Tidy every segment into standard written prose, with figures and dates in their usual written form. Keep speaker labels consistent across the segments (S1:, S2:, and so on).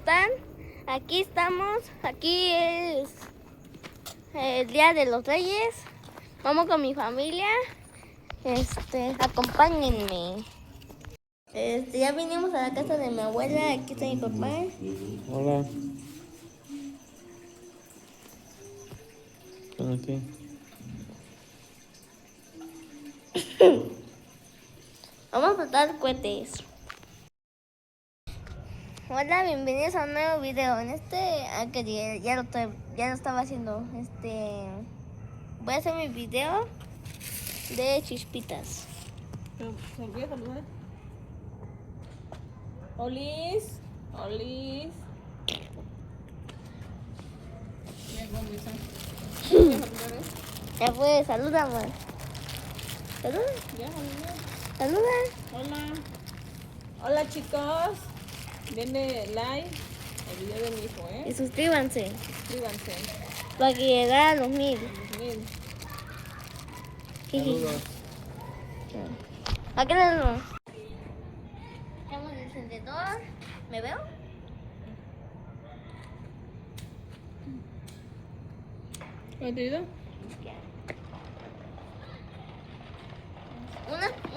S1: están? Aquí estamos. Aquí es el Día de los Reyes. Vamos con mi familia. Acompáñenme. Ya vinimos a la casa de mi abuela. Aquí está mi papá.
S2: Hola. ¿Están aquí?
S1: Vamos a tratar cohetes. Hola, bienvenidos a un nuevo video. Que ya lo estaba haciendo. Voy a hacer mi video de chispitas.
S3: Se olvida saludar. Olis. Olis.
S1: Ya fue, saluda, man. Saluda.
S3: Ya,
S1: Saluda.
S3: hola. Hola, chicos. Denle like al video de mi hijo,
S1: Y suscríbanse
S3: Suscríbanse.
S1: para que llegue a los 1000.
S2: Saludos.
S1: ¿A qué no? Tenemos el encendedor. ¿Me veo?
S3: ¿Entendido?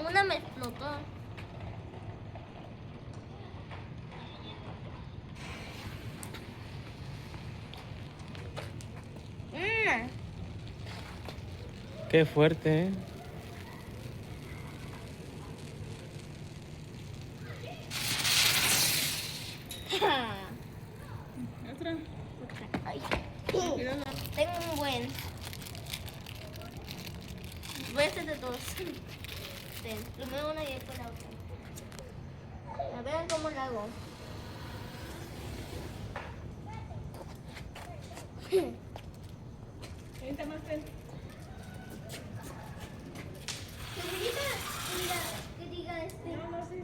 S1: Una me explotó.
S2: Qué fuerte, ¿eh?
S3: ¿Otra?
S1: Ay.
S3: Mírala.
S1: Tengo un buen. Voy a hacer de dos. Primero una y después la otra. A ver cómo la hago.
S3: Vente más, ven.
S1: Que diga
S3: No, no sé.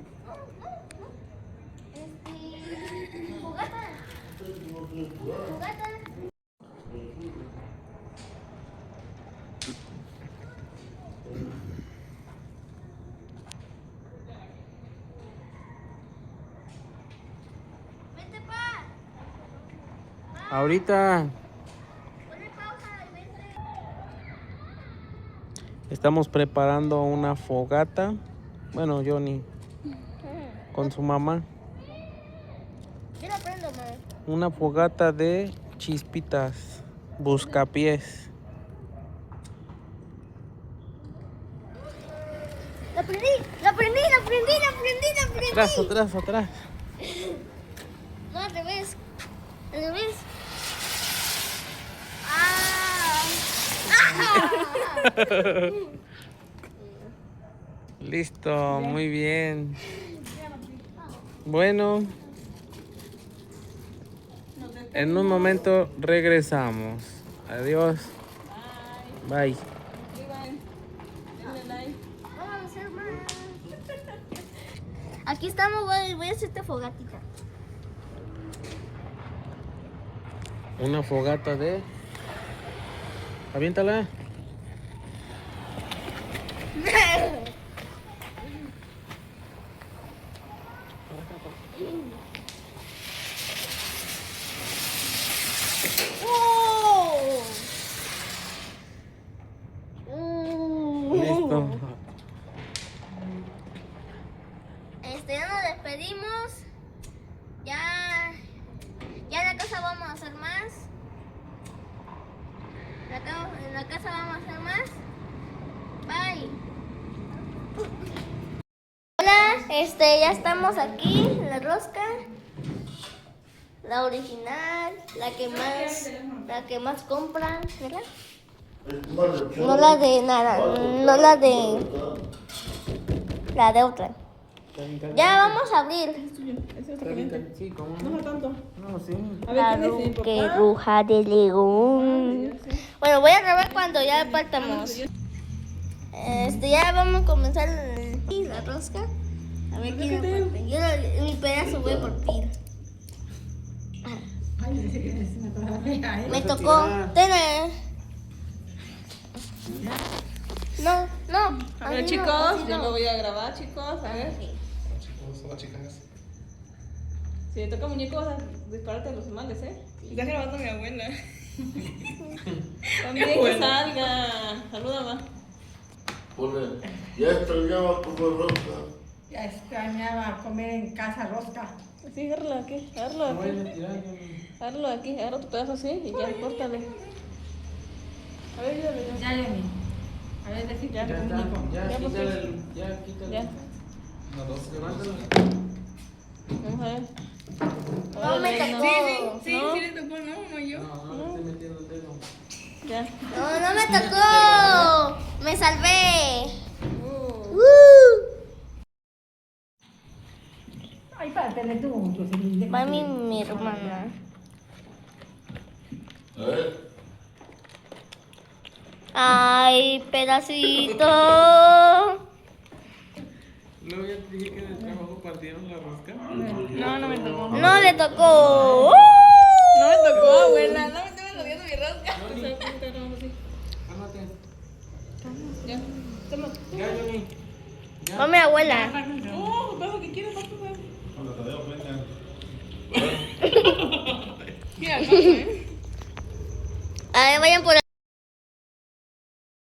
S1: Fogata. Fogata. Vente, pa.
S2: Ahorita
S1: Ponle pausa y vente.
S2: estamos preparando una fogata. Bueno, Johnny con su mamá.
S1: Yo la prendo, ma.
S2: Una fogata de chispitas. Buscapiés.
S1: La prendí, la prendí, la prendí, la prendí, la prendí.
S2: Atrás, atrás, atrás.
S1: No, al revés. Al revés. ¡Ah! ¡Ah!
S2: Listo, muy bien. Bueno, en un momento regresamos. Adiós. Bye.
S3: Suscriban. Denle like.
S1: Vamos a hacer más. Aquí estamos, voy a hacer esta fogatita.
S2: Una fogata de... Aviéntala.
S1: ¡Oh!
S2: Listo.
S1: Ya nos despedimos. Ya en la casa vamos a hacer más. En la casa vamos a hacer más. Bye. Hola, ya estamos aquí, la rosca. La original, la que más compran, ¿verdad? No la de nada, no la de otra. Ya vamos a abrir.
S3: Ese es caliente.
S2: Sí, ¿cómo
S3: No
S2: no?
S3: es tanto.
S2: No, sí.
S3: A
S1: La
S3: ver, ¿quién es
S1: que
S3: mi papá?
S1: bruja de León. Bueno, voy a grabar cuando ya partamos. Ya vamos a comenzar la rosca. A ver quién la parte. Yo mi pedazo voy a partir. Me tocó. Tena. No, no.
S3: A ver,
S1: así no,
S3: chicos,
S1: así
S3: yo
S1: no.
S3: lo voy a grabar, chicos. A ver.
S4: Hola chicas.
S3: Si le toca muñeco, vas a dispararte a los males, ¿eh?
S4: Está grabando a mi abuela.
S3: También que salga. Saluda, mamá.
S5: Ya extrañaba como rosca.
S6: Ya extrañaba comer en casa rosca.
S3: Sí, agárralo aquí, agárralo aquí. Agárralo aquí, agarra tu pedazo así y ya, córtale. A ver, ayúdame.
S6: Ya, Yami. A ver, decir
S2: Ya está, ya
S3: Ya,
S2: quítale,
S3: pues,
S2: ya quítale.
S3: Ya,
S2: Levántalo.
S3: vamos a ver.
S1: No me
S3: Órale,
S1: tocó.
S4: Sí,
S3: ¿No?
S4: sí le tocó, no yo.
S2: No, no le estoy metiendo el dedo.
S3: Ya.
S1: No, no me tocó. Me salvé.
S6: Ay, pártele tú, Jocelyn.
S1: Mami, mi hermana. Ay, pedacito.
S2: Luego ya te dije que en el trabajo partieron la rosca.
S4: No, no me tocó.
S1: No le tocó.
S4: No me tocó, abuela. No me estoy mordiendo mi rosca.
S2: Cálmate.
S3: Ya. Toma.
S2: Ya, Johnny.
S1: Come, abuela.
S3: Oh, pedazo que quieres, más pedazo.
S4: Mira, pasa,
S1: A ver, vayan por